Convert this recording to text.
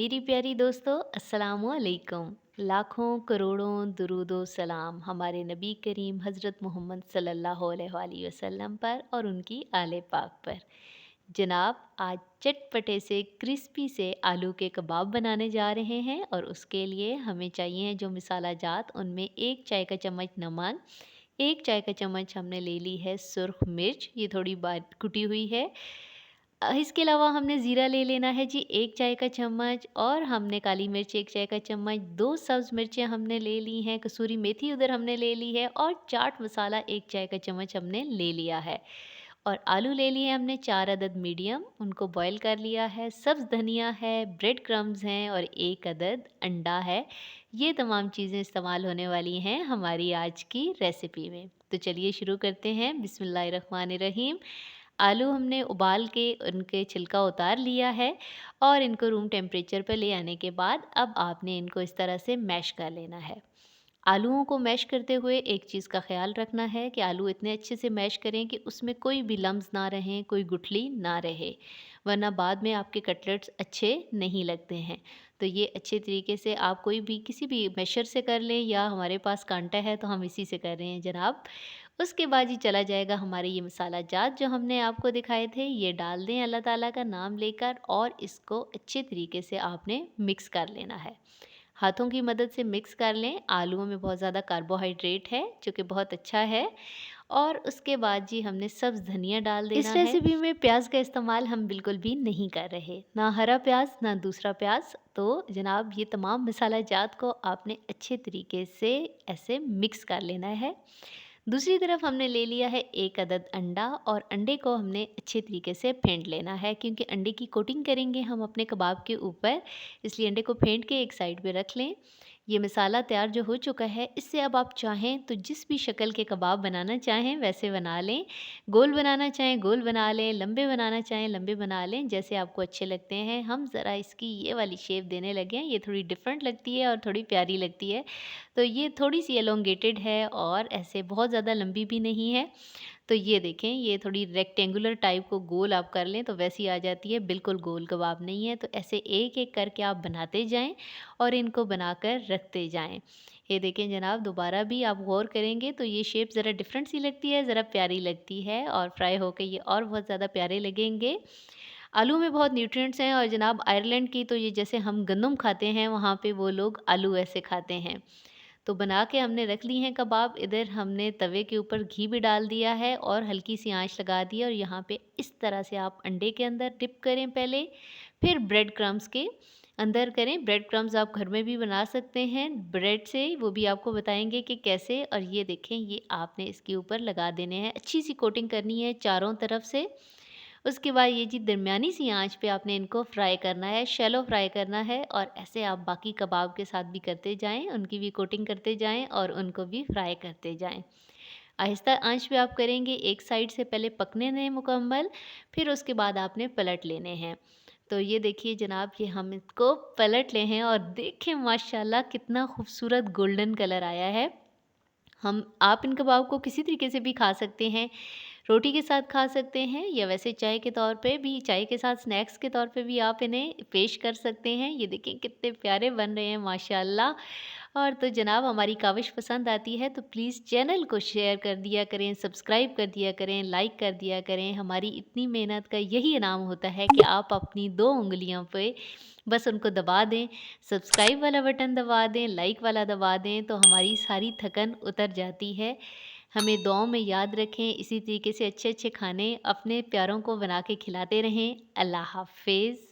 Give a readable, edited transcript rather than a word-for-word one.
मेरी प्यारी दोस्तों अस्सलामु अलैकुम। लाखों करोड़ों दुरूदो सलाम हमारे नबी करीम हज़रत मोहम्मद सल्लल्लाहु अलैहि वसल्लम पर और उनकी आले पाक पर। जनाब आज चटपटे से क्रिस्पी से आलू के कबाब बनाने जा रहे हैं और उसके लिए हमें चाहिए जो मसाला जात उनमें 1 चाय का चम्मच नमक, 1 चाय का चम्मच हमने ले ली है सुर्ख मिर्च, ये थोड़ी बारीक कुटी हुई है। इसके अलावा हमने ज़ीरा ले लेना है जी 1 चाय का चम्मच और हमने काली मिर्च 1 चाय का चम्मच, 2 सब्ज़ मिर्चें हमने ले ली हैं, कसूरी मेथी उधर हमने ले ली है और चाट मसाला 1 चाय का चम्मच हमने ले लिया है। और आलू ले लिए हमने 4 अदद मीडियम, उनको बॉयल कर लिया है, सब्ज़ धनिया है, ब्रेड क्रम्स हैं और 1 अदद अंडा है। ये तमाम चीज़ें इस्तेमाल होने वाली हैं हमारी आज की रेसिपी में। तो चलिए शुरू करते हैं बिस्मिल्लाहिर्रहमानिर्रहीम। आलू हमने उबाल के उनके छिलका उतार लिया है और इनको रूम टेम्परेचर पर ले आने के बाद अब आपने इनको इस तरह से मैश कर लेना है। आलूओं को मैश करते हुए एक चीज़ का ख़्याल रखना है कि आलू इतने अच्छे से मैश करें कि उसमें कोई भी लम्स ना रहें, कोई गुठली ना रहे, वरना बाद में आपके कटलेट्स अच्छे नहीं लगते हैं। तो ये अच्छे तरीके से आप कोई भी किसी भी मेशर से कर लें या हमारे पास कांटा है तो हम इसी से कर रहे हैं जनाब। उसके बाद ही चला जाएगा हमारे ये मसाला जात जो हमने आपको दिखाए थे, ये डाल दें अल्लाह ताला का नाम लेकर और इसको अच्छे तरीके से आपने मिक्स कर लेना है। हाथों की मदद से मिक्स कर लें। आलूओं में बहुत ज़्यादा कार्बोहाइड्रेट है जो कि बहुत अच्छा है। और उसके बाद जी हमने सब्ज़ धनिया डाल देना है। इस रेसिपी में प्याज का इस्तेमाल हम बिल्कुल भी नहीं कर रहे, ना हरा प्याज ना दूसरा प्याज। तो जनाब ये तमाम मसाला जात को आपने अच्छे तरीके से ऐसे मिक्स कर लेना है। दूसरी तरफ हमने ले लिया है 1 अदद अंडा और अंडे को हमने अच्छे तरीके से फेंट लेना है क्योंकि अंडे की कोटिंग करेंगे हम अपने कबाब के ऊपर, इसलिए अंडे को फेंट के एक साइड पे रख लें। ये मसाला तैयार जो हो चुका है, इससे अब आप चाहें तो जिस भी शक्ल के कबाब बनाना चाहें वैसे बना लें। गोल बनाना चाहें गोल बना लें, लंबे बनाना चाहें लंबे बना लें, जैसे आपको अच्छे लगते हैं। हम ज़रा इसकी ये वाली शेप देने लगे हैं, ये थोड़ी डिफरेंट लगती है और थोड़ी प्यारी लगती है। तो ये थोड़ी-सी एलोंगेटेड है और ऐसे बहुत ज़्यादा लंबी भी नहीं है। तो ये देखें, ये थोड़ी रेक्टेंगुलर टाइप को गोल आप कर लें तो वैसी आ जाती है, बिल्कुल गोल कबाब नहीं है। तो ऐसे एक-एक करके आप बनाते जाएँ और इनको बनाकर रखते जाएँ। ये देखें जनाब, दोबारा भी आप गौर करेंगे तो ये शेप ज़रा डिफरेंट सी लगती है, ज़रा प्यारी लगती है और फ्राई होके ये और बहुत ज़्यादा प्यारे लगेंगे। आलू में बहुत न्यूट्रिएंट्स हैं और जनाब आयरलैंड की तो ये जैसे हम गंदम खाते हैं, वहाँ पे वो लोग आलू ऐसे खाते हैं। तो बना के हमने रख ली हैं कबाब। इधर हमने तवे के ऊपर घी भी डाल दिया है और हल्की सी आंच लगा दी है और यहाँ पे इस तरह से आप अंडे के अंदर डिप करें पहले, फिर ब्रेड क्रम्स के अंदर करें। ब्रेड क्रम्स आप घर में भी बना सकते हैं ब्रेड से, वो भी आपको बताएंगे कि कैसे। और ये देखें, ये आपने इसके ऊपर लगा देने हैं, अच्छी सी कोटिंग करनी है चारों तरफ से। उसके बाद ये जी दरमियानी सी आंच पे आपने इनको फ्राई करना है, शैलो फ्राई करना है और ऐसे आप बाकी कबाब के साथ भी करते जाएँ, उनकी भी कोटिंग करते जाएँ और उनको भी फ्राई करते जाएँ। आहिस्ता आंच पे आप करेंगे, एक साइड से पहले पकने दें मुकम्मल, फिर उसके बाद आपने पलट लेने हैं। तो ये देखिए जनाब, ये हम इसको पलट ले हैं और देखें माशाल्लाह कितना खूबसूरत गोल्डन कलर आया है। हम आप इन कबाब को किसी तरीके से भी खा सकते हैं। रोटी के साथ खा सकते हैं या वैसे चाय के तौर पे भी, चाय के साथ स्नैक्स के तौर पे भी आप इन्हें पेश कर सकते हैं। ये देखें कितने प्यारे बन रहे हैं माशाल्लाह। और तो जनाब हमारी काविश पसंद आती है तो प्लीज़ चैनल को शेयर कर दिया करें, सब्सक्राइब कर दिया करें, लाइक कर दिया करें। हमारी इतनी मेहनत का यही इनाम होता है कि आप अपनी 2 उँगलियों पे बस उनको दबा दें, सब्सक्राइब वाला बटन दबा दें, लाइक वाला दबा दें, तो हमारी सारी थकन उतर जाती है। हमें दुआओं में याद रखें, इसी तरीके से अच्छे-अच्छे खाने अपने प्यारों को बना के खिलाते रहें। अल्लाह हाफ़िज़।